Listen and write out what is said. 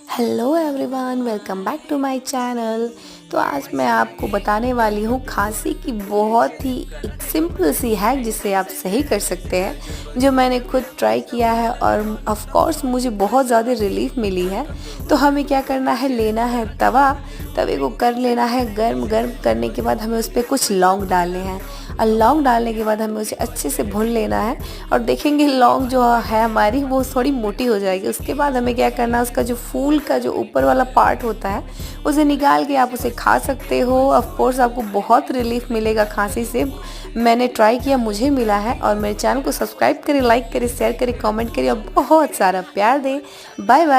Hello everyone, welcome back to my channel. तो आज मैं आपको बताने वाली हूँ खांसी की बहुत ही एक सिंपल सी हैक जिससे आप सही कर सकते हैं, जो मैंने खुद ट्राई किया है और ऑफ कोर्स मुझे बहुत ज़्यादा रिलीफ मिली है। तो हमें क्या करना है, लेना है तवे को कर लेना है गर्म। गर्म करने के बाद हमें उस पर कुछ लौंग डालने हैं और लौंग डालने के बाद हमें उसे अच्छे से भून लेना है। और देखेंगे लौंग जो है हमारी वो थोड़ी मोटी हो जाएगी। उसके बाद हमें क्या करना है, उसका जो फूल का जो ऊपर वाला पार्ट होता है उसे निकाल के आप उसे खा सकते हो। ऑफ कोर्स आपको बहुत रिलीफ मिलेगा खांसी से। मैंने ट्राई किया, मुझे मिला है। और मेरे चैनल को सब्सक्राइब करें, लाइक करें, शेयर करें, कमेंट करें और बहुत सारा प्यार दें। Bye bye.